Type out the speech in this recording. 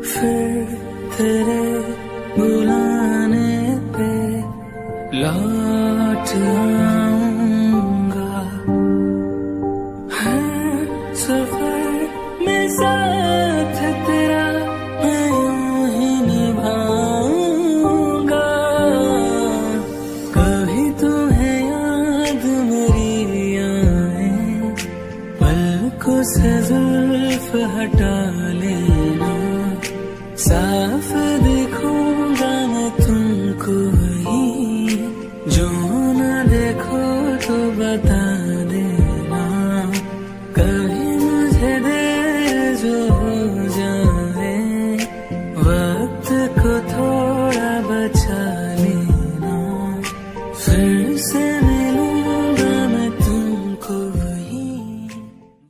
फिर तेरे बुलाने पे लौट आऊंगा। हर सफर में साथ तेरा मैं यूं ही निभाऊंगा। कभी तुम्हें याद मेरी आए, पलकों से जुल्फ हटा लेना। साफ देखूंगा मैं तुमको ही, जो न देखो तो बता